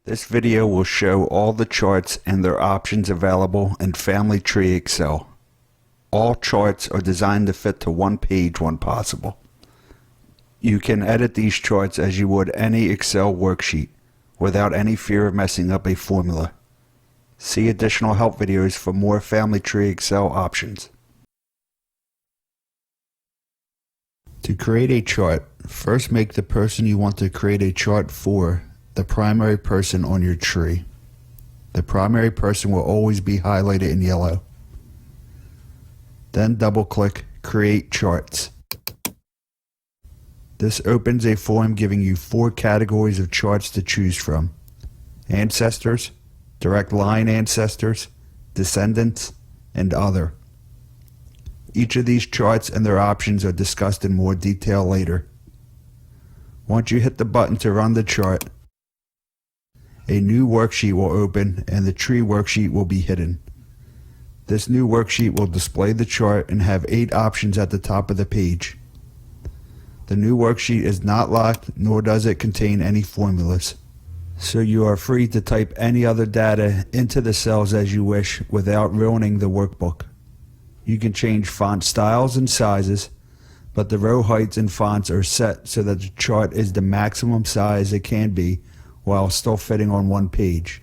This video will show all the charts and their options available in Family TreeXcel. All charts are designed to fit to one page when possible. You can edit these charts as you would any Excel worksheet without any fear of messing up a formula. See additional help videos for more Family TreeXcel options. To create a chart, first make the person you want to create a chart for the primary person on your tree. The primary person will always be highlighted in yellow. Then double-click Create Charts. This opens a form giving you 4 categories of charts to choose from: Ancestors, Direct Line Ancestors, Descendants, and Other. Each of these charts and their options are discussed in more detail later. Once you hit the button to run the chart, a new worksheet will open and the tree worksheet will be hidden. This new worksheet will display the chart and have 8 options at the top of the page. The new worksheet is not locked, nor does it contain any formulas, so you are free to type any other data into the cells as you wish without ruining the workbook. You can change font styles and sizes, but the row heights and fonts are set so that the chart is the maximum size it can be while still fitting on one page.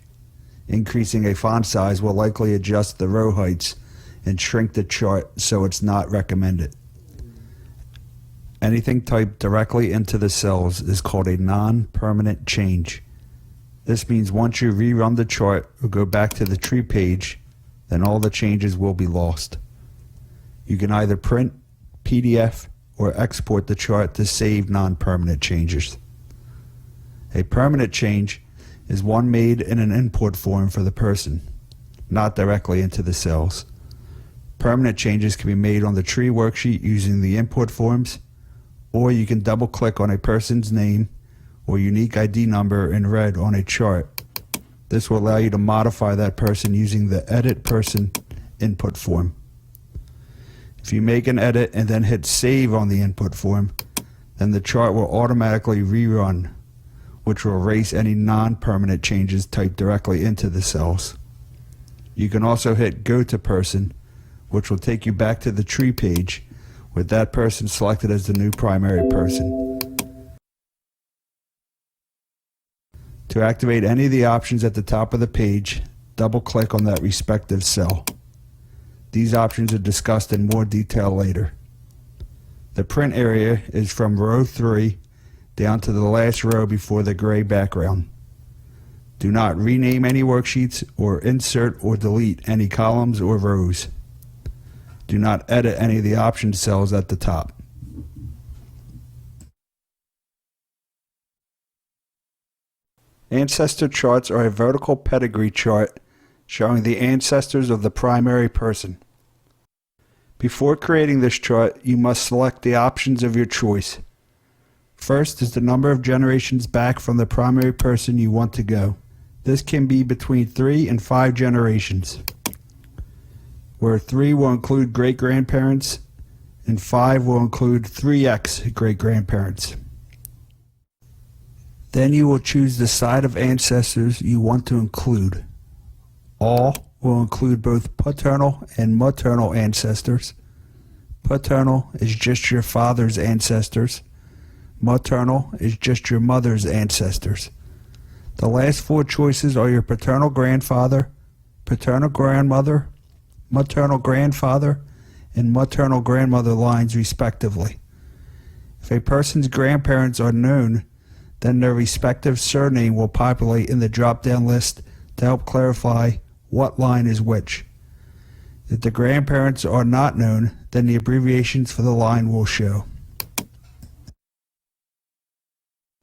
Increasing a font size will likely adjust the row heights and shrink the chart, so it's not recommended. Anything typed directly into the cells is called a non-permanent change. This means once you rerun the chart or go back to the tree page, then all the changes will be lost. You can either print, PDF, or export the chart to save non-permanent changes. A permanent change is one made in an import form for the person, not directly into the cells. Permanent changes can be made on the tree worksheet using the import forms, or you can double-click on a person's name or unique ID number in red on a chart. This will allow you to modify that person using the Edit Person input form. If you make an edit and then hit Save on the input form, then the chart will automatically rerun, which will erase any non-permanent changes typed directly into the cells. You can also hit Go to Person, which will take you back to the tree page with that person selected as the new primary person. To activate any of the options at the top of the page, double-click on that respective cell. These options are discussed in more detail later. The print area is from row 3 down to the last row before the gray background. Do not rename any worksheets or insert or delete any columns or rows. Do not edit any of the option cells at the top. Ancestor charts are a vertical pedigree chart showing the ancestors of the primary person. Before creating this chart, you must select the options of your choice. First is the number of generations back from the primary person you want to go. This can be between 3 and 5 generations, where 3 will include great-grandparents and 5 will include 3x great-grandparents. Then you will choose the side of ancestors you want to include. All will include both paternal and maternal ancestors. Paternal is just your father's ancestors. Maternal is just your mother's ancestors. The last 4 choices are your paternal grandfather, paternal grandmother, maternal grandfather, and maternal grandmother lines respectively. If a person's grandparents are known, then their respective surname will populate in the drop-down list to help clarify what line is which. If the grandparents are not known, then the abbreviations for the line will show.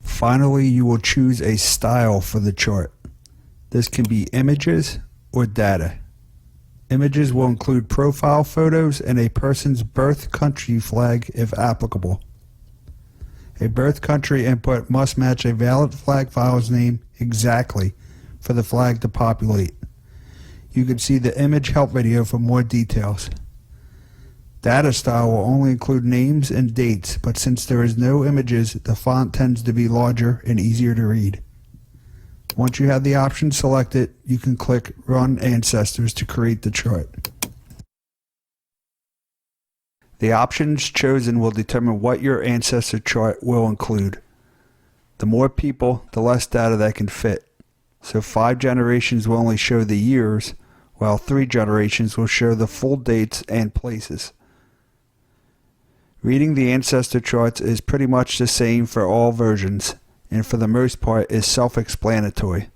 Finally, you will choose a style for the chart. This can be images or data. Images will include profile photos and a person's birth country flag if applicable. A birth country input must match a valid flag file's name exactly for the flag to populate. You can see the image help video for more details. Data style will only include names and dates, but since there is no images, the font tends to be larger and easier to read. Once you have the option selected, you can click Run Ancestors to create the chart. The options chosen will determine what your ancestor chart will include. The more people, the less data that can fit. So 5 generations will only show the years, while 3 generations will show the full dates and places. Reading the ancestor charts is pretty much the same for all versions, and for the most part is self-explanatory.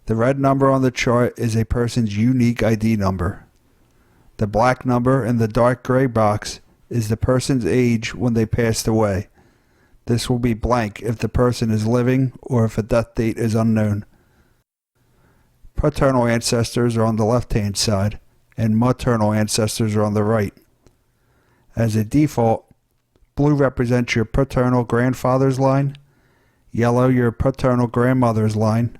The red number on the chart is a person's unique ID number. The black number in the dark gray box is the person's age when they passed away. This will be blank if the person is living or if a death date is unknown. Paternal ancestors are on the left-hand side, and maternal ancestors are on the right. As a default, blue represents your paternal grandfather's line, yellow your paternal grandmother's line,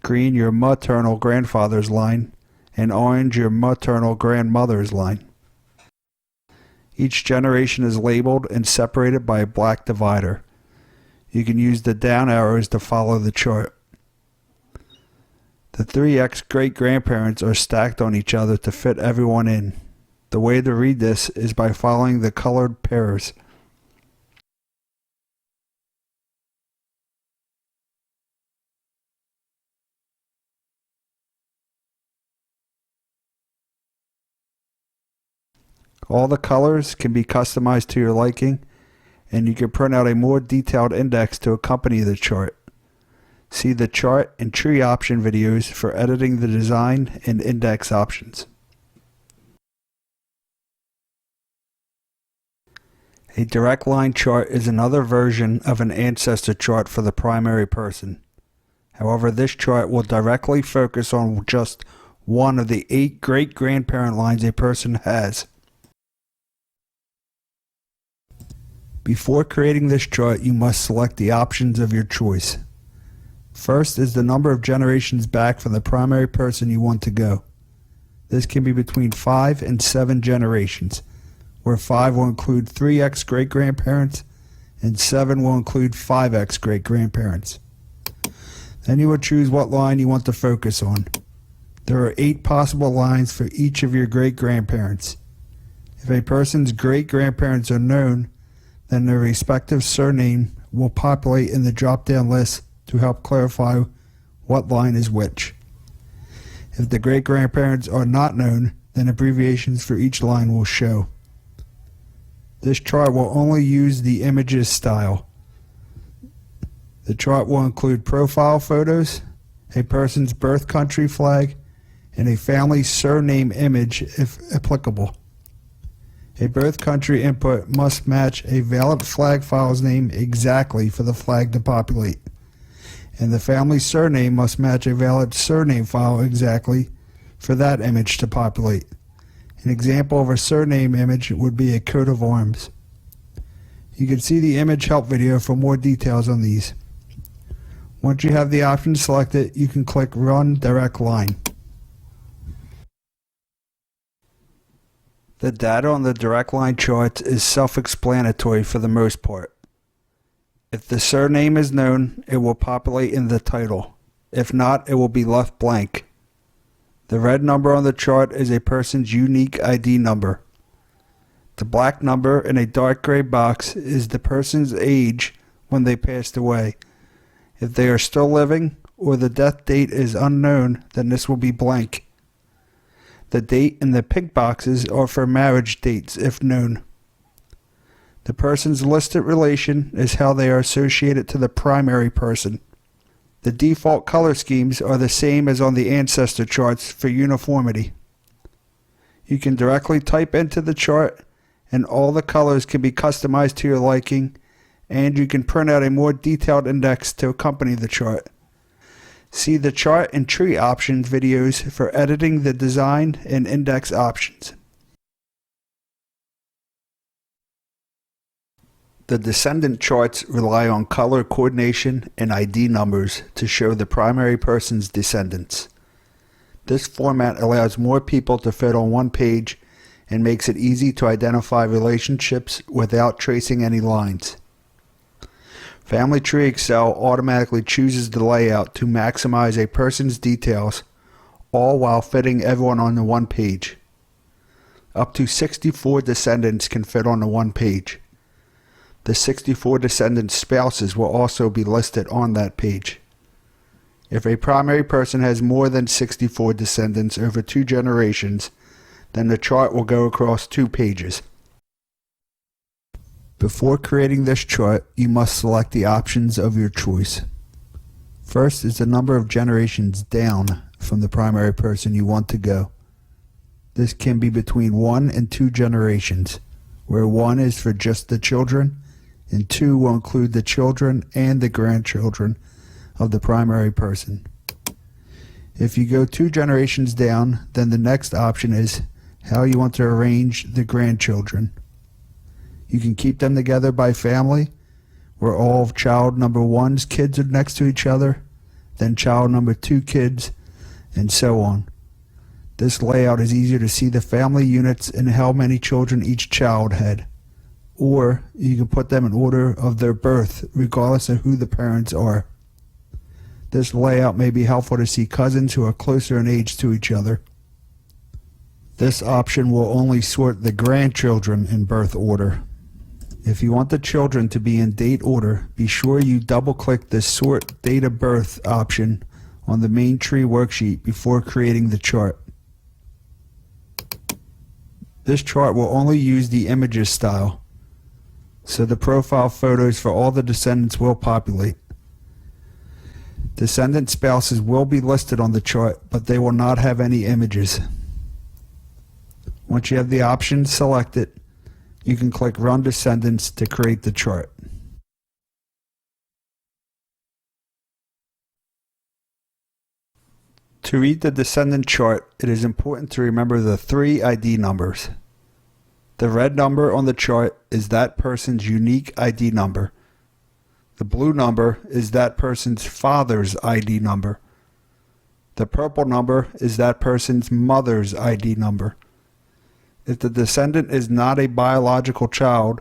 green your maternal grandfather's line, and orange your maternal grandmother's line. Each generation is labeled and separated by a black divider. You can use the down arrows to follow the chart. The 3x great-grandparents are stacked on each other to fit everyone in. The way to read this is by following the colored pairs. All the colors can be customized to your liking, and you can print out a more detailed index to accompany the chart. See the chart and tree option videos for editing the design and index options. A direct line chart is another version of an ancestor chart for the primary person. However, this chart will directly focus on just one of the 8 great-grandparent lines a person has. Before creating this chart, you must select the options of your choice. First is the number of generations back from the primary person you want to go. This can be between 5 and 7 generations, where 5 will include 3x great-grandparents and 7 will include 5x great-grandparents. Then you will choose what line you want to focus on. There are 8 possible lines for each of your great-grandparents. If a person's great-grandparents are known, then their respective surname will populate in the drop-down list to help clarify what line is which. If the great-grandparents are not known, then abbreviations for each line will show. This chart will only use the images style. The chart will include profile photos, a person's birth country flag, and a family surname image if applicable. A birth country input must match a valid flag file's name exactly for the flag to populate, and the family surname must match a valid surname file exactly for that image to populate. An example of a surname image would be a coat of arms. You can see the image help video for more details on these. Once you have the option selected, you can click Run Direct Line. The data on the direct line charts is self-explanatory for the most part. If the surname is known, it will populate in the title. If not, it will be left blank. The red number on the chart is a person's unique ID number. The black number in a dark gray box is the person's age when they passed away. If they are still living or the death date is unknown, then this will be blank. The date in the pink boxes are for marriage dates if known. The person's listed relation is how they are associated to the primary person. The default color schemes are the same as on the ancestor charts for uniformity. You can directly type into the chart, and all the colors can be customized to your liking, and you can print out a more detailed index to accompany the chart. See the chart and tree options videos for editing the design and index options. The Descendant Charts rely on color coordination and ID numbers to show the primary person's descendants. This format allows more people to fit on one page and makes it easy to identify relationships without tracing any lines. Family TreeXcel automatically chooses the layout to maximize a person's details, all while fitting everyone on the one page. Up to 64 descendants can fit on the one page. The 64 descendants' spouses will also be listed on that page. If a primary person has more than 64 descendants over 2 generations, then the chart will go across 2 pages. Before creating this chart, you must select the options of your choice. First is the number of generations down from the primary person you want to go. This can be between 1 and 2 generations, where 1 is for just the children, and 2 will include the children and the grandchildren of the primary person. If you go 2 generations down, then the next option is how you want to arrange the grandchildren. You can keep them together by family, where all of child number 1's kids are next to each other, then child number 2 kids, and so on. This layout is easier to see the family units and how many children each child had. Or you can put them in order of their birth, regardless of who the parents are. This layout may be helpful to see cousins who are closer in age to each other. This option will only sort the grandchildren in birth order. If you want the children to be in date order, be sure you double-click the Sort Date of Birth option on the main tree worksheet before creating the chart. This chart will only use the images style, so the profile photos for all the descendants will populate. Descendant spouses will be listed on the chart, but they will not have any images. Once you have the options selected, you can click Run Descendants to create the chart. To read the descendant chart, it is important to remember the 3 ID numbers. The red number on the chart is that person's unique ID number. The blue number is that person's father's ID number. The purple number is that person's mother's ID number. If the descendant is not a biological child,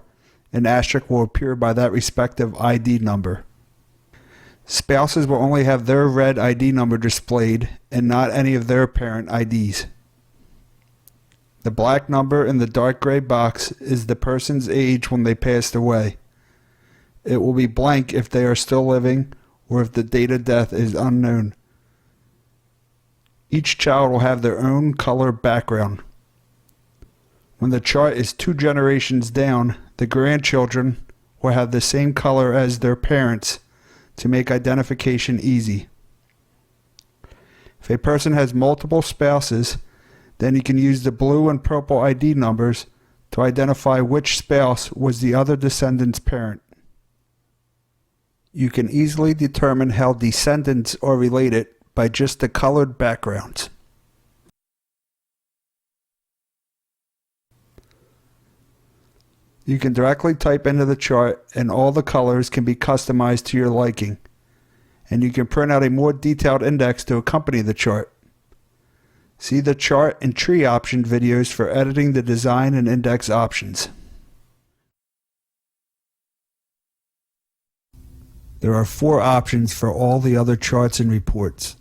an asterisk will appear by that respective ID number. Spouses will only have their red ID number displayed and not any of their parent IDs. The black number in the dark gray box is the person's age when they passed away. It will be blank if they are still living or if the date of death is unknown. Each child will have their own color background. When the chart is 2 generations down, the grandchildren will have the same color as their parents to make identification easy. If a person has multiple spouses, then you can use the blue and purple ID numbers to identify which spouse was the other descendant's parent. You can easily determine how descendants are related by just the colored backgrounds. You can directly type into the chart and all the colors can be customized to your liking. And you can print out a more detailed index to accompany the chart. See the chart and tree option videos for editing the design and index options. There are 4 options for all the other charts and reports.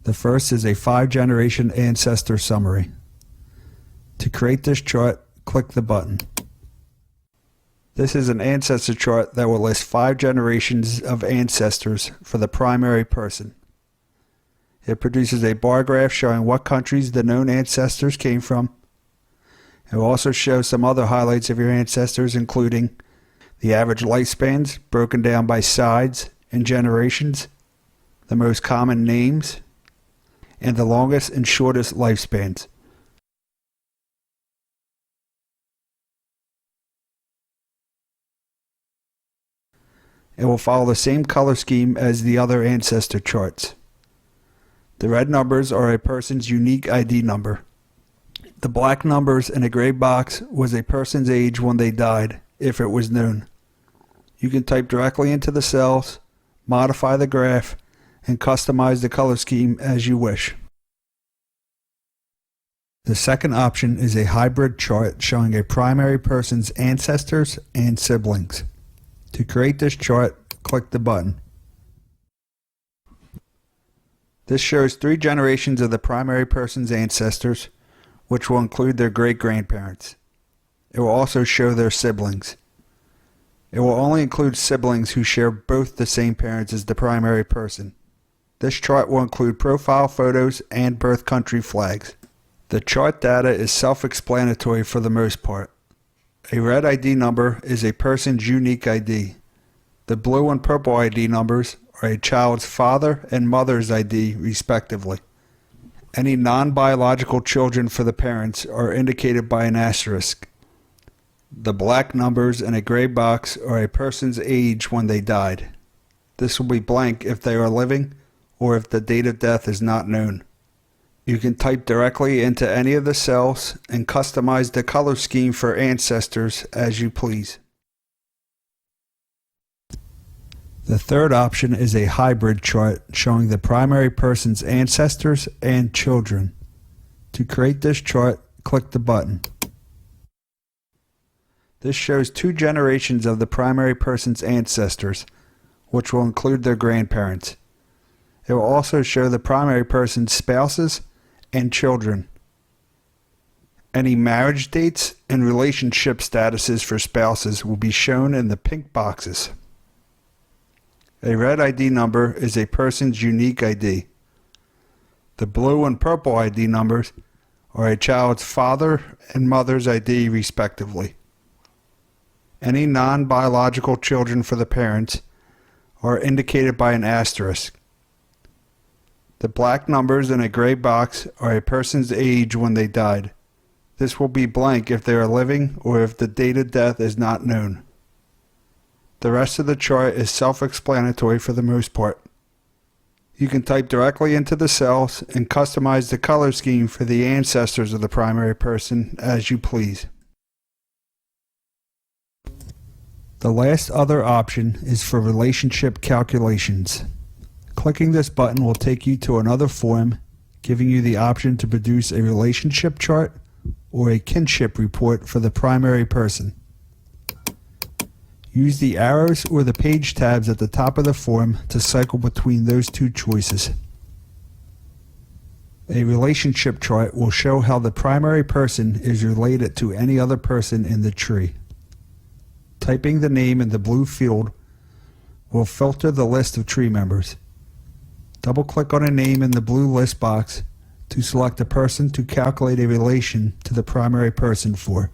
The first is a 5-generation ancestor summary. To create this chart, click the button. This is an ancestor chart that will list 5 generations of ancestors for the primary person. It produces a bar graph showing what countries the known ancestors came from. It will also show some other highlights of your ancestors, including the average lifespans broken down by sides and generations, the most common names, and the longest and shortest lifespans. It will follow the same color scheme as the other ancestor charts. The red numbers are a person's unique ID number. The black numbers in a gray box was a person's age when they died, if it was known. You can type directly into the cells, modify the graph, and customize the color scheme as you wish. The second option is a hybrid chart showing a primary person's ancestors and siblings. To create this chart, click the button. This shows 3 generations of the primary person's ancestors, which will include their great-grandparents. It will also show their siblings. It will only include siblings who share both the same parents as the primary person. This chart will include profile photos and birth country flags. The chart data is self-explanatory for the most part. A red ID number is a person's unique ID. The blue and purple ID numbers are a child's father and mother's ID, respectively. Any non-biological children for the parents are indicated by an asterisk. The black numbers in a gray box are a person's age when they died. This will be blank if they are living or if the date of death is not known. You can type directly into any of the cells and customize the color scheme for ancestors as you please. The third option is a hybrid chart showing the primary person's ancestors and children. To create this chart, click the button. This shows 2 generations of the primary person's ancestors, which will include their grandparents. It will also show the primary person's spouses and children. Any marriage dates and relationship statuses for spouses will be shown in the pink boxes. A red ID number is a person's unique ID. The blue and purple ID numbers are a child's father and mother's ID, respectively. Any non-biological children for the parents are indicated by an asterisk. The black numbers in a gray box are a person's age when they died. This will be blank if they are living or if the date of death is not known. The rest of the chart is self-explanatory for the most part. You can type directly into the cells and customize the color scheme for the ancestors of the primary person as you please. The last other option is for relationship calculations. Clicking this button will take you to another form, giving you the option to produce a relationship chart or a kinship report for the primary person. Use the arrows or the page tabs at the top of the form to cycle between those 2 choices. A relationship chart will show how the primary person is related to any other person in the tree. Typing the name in the blue field will filter the list of tree members. Double-click on a name in the blue list box to select a person to calculate a relation to the primary person for.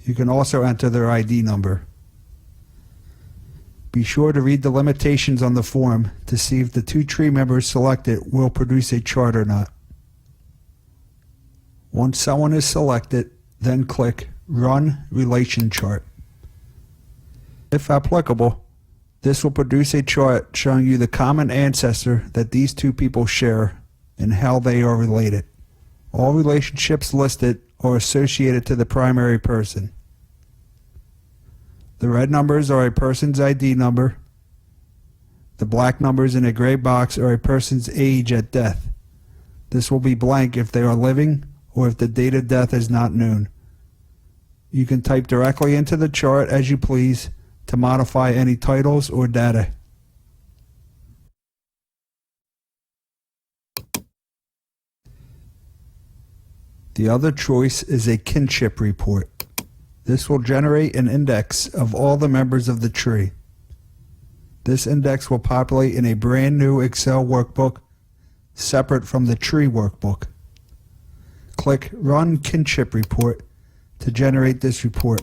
You can also enter their ID number. Be sure to read the limitations on the form to see if the 2 tree members selected will produce a chart or not. Once someone is selected, then click Run Relation Chart. If applicable, this will produce a chart showing you the common ancestor that these 2 people share and how they are related. All relationships listed are associated to the primary person. The red numbers are a person's ID number. The black numbers in a gray box are a person's age at death. This will be blank if they are living or if the date of death is not known. You can type directly into the chart as you please to modify any titles or data. The other choice is a kinship report. This will generate an index of all the members of the tree. This index will populate in a brand new Excel workbook separate from the tree workbook. Click Run Kinship Report to generate this report.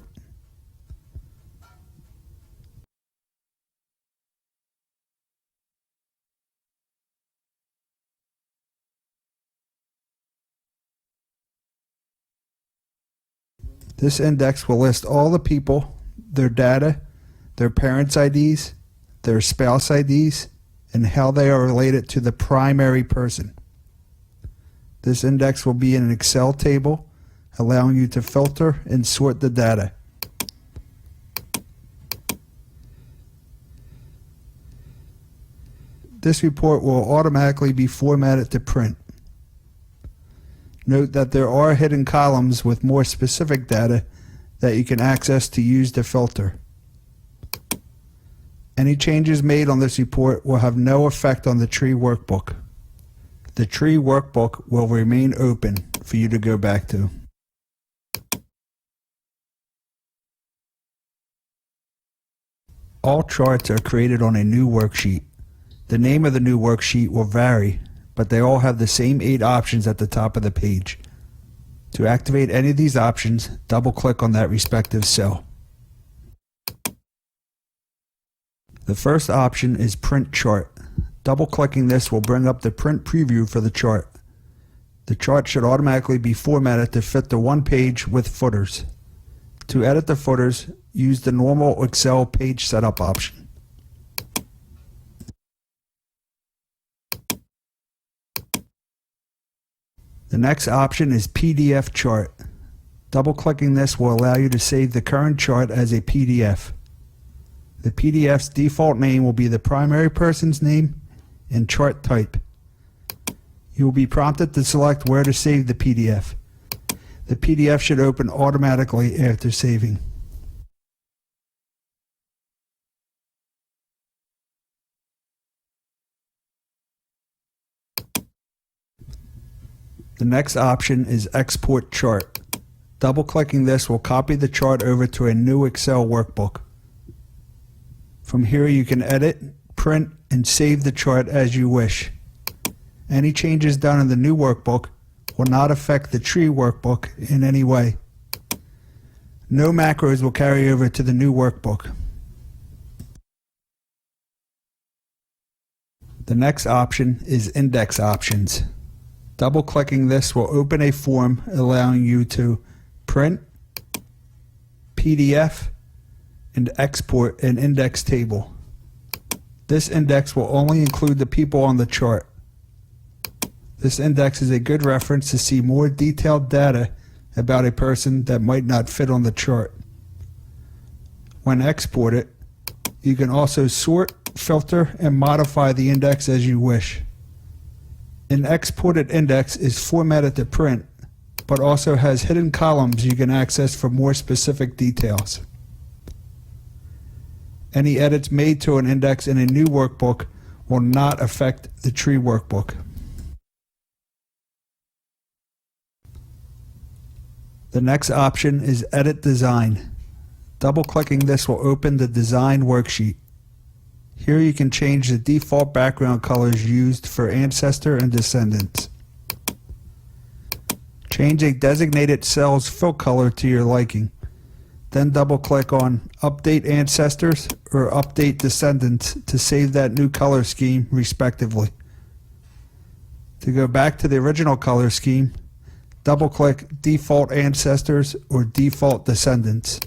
This index will list all the people, their data, their parents' IDs, their spouse IDs, and how they are related to the primary person. This index will be in an Excel table, allowing you to filter and sort the data. This report will automatically be formatted to print. Note that there are hidden columns with more specific data that you can access to use the filter. Any changes made on this report will have no effect on the tree workbook. The tree workbook will remain open for you to go back to. All charts are created on a new worksheet. The name of the new worksheet will vary, but they all have the same 8 options at the top of the page. To activate any of these options, double-click on that respective cell. The first option is Print Chart. Double-clicking this will bring up the print preview for the chart. The chart should automatically be formatted to fit the one page with footers. To edit the footers, use the normal Excel page setup option. The next option is PDF Chart. Double-clicking this will allow you to save the current chart as a PDF. The PDF's default name will be the primary person's name and chart type. You will be prompted to select where to save the PDF. The PDF should open automatically after saving. The next option is Export Chart. Double-clicking this will copy the chart over to a new Excel workbook. From here you can edit, print, and save the chart as you wish. Any changes done in the new workbook will not affect the tree workbook in any way. No macros will carry over to the new workbook. The next option is Index Options. Double-clicking this will open a form allowing you to print, PDF, and export an index table. This index will only include the people on the chart. This index is a good reference to see more detailed data about a person that might not fit on the chart. When exported, you can also sort, filter, and modify the index as you wish. An exported index is formatted to print, but also has hidden columns you can access for more specific details. Any edits made to an index in a new workbook will not affect the tree workbook. The next option is Edit Design. Double-clicking this will open the Design worksheet. Here you can change the default background colors used for Ancestor and Descendants. Change a designated cell's fill color to your liking. Then double-click on Update Ancestors or Update Descendants to save that new color scheme respectively. To go back to the original color scheme, double-click Default Ancestors or Default Descendants.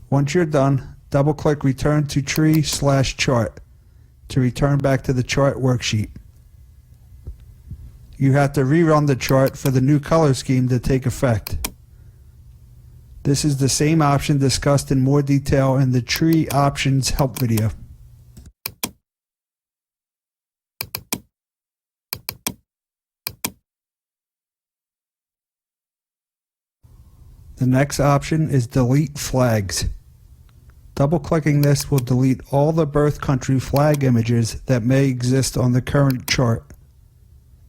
Once you're done, double-click Return to Tree/Chart to return back to the chart worksheet. You have to rerun the chart for the new color scheme to take effect. This is the same option discussed in more detail in the Tree Options help video. The next option is Delete Flags. Double-clicking this will delete all the birth country flag images that may exist on the current chart.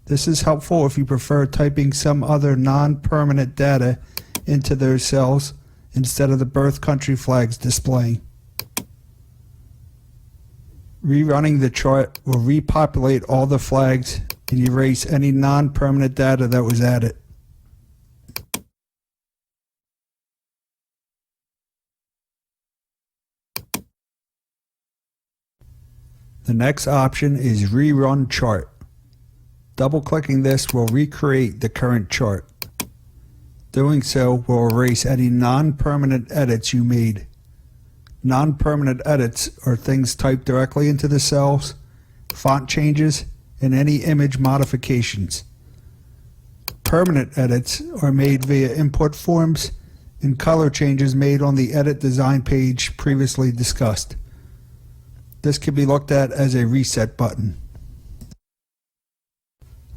This is helpful if you prefer typing some other non-permanent data into those cells instead of the birth country flags displaying. Rerunning the chart will repopulate all the flags and erase any non-permanent data that was added. The next option is Rerun Chart. Double-clicking this will recreate the current chart. Doing so will erase any non-permanent edits you made. Non-permanent edits are things typed directly into the cells, font changes, and any image modifications. Permanent edits are made via input forms and color changes made on the Edit Design page previously discussed. This can be looked at as a reset button.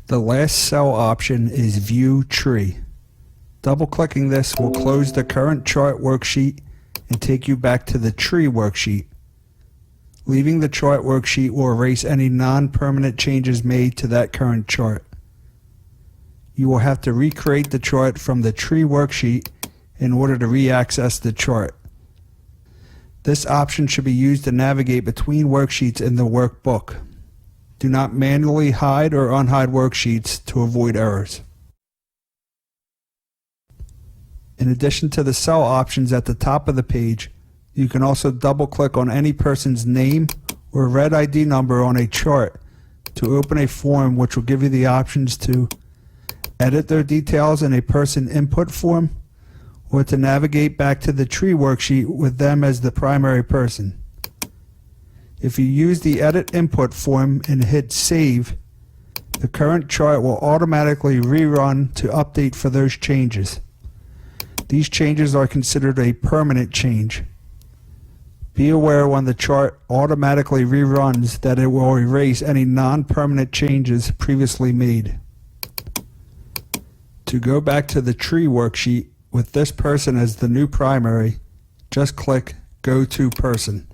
The last cell option is View Tree. Double-clicking this will close the current chart worksheet and take you back to the tree worksheet. Leaving the chart worksheet will erase any non-permanent changes made to that current chart. You will have to recreate the chart from the tree worksheet in order to re-access the chart. This option should be used to navigate between worksheets in the workbook. Do not manually hide or unhide worksheets to avoid errors. In addition to the cell options at the top of the page, you can also double-click on any person's name or red ID number on a chart to open a form which will give you the options to edit their details in a person input form, or to navigate back to the tree worksheet with them as the primary person. If you use the edit input form and hit save, the current chart will automatically rerun to update for those changes. These changes are considered a permanent change. Be aware when the chart automatically reruns that it will erase any non-permanent changes previously made. To go back to the tree worksheet with this person as the new primary, just click Go to Person.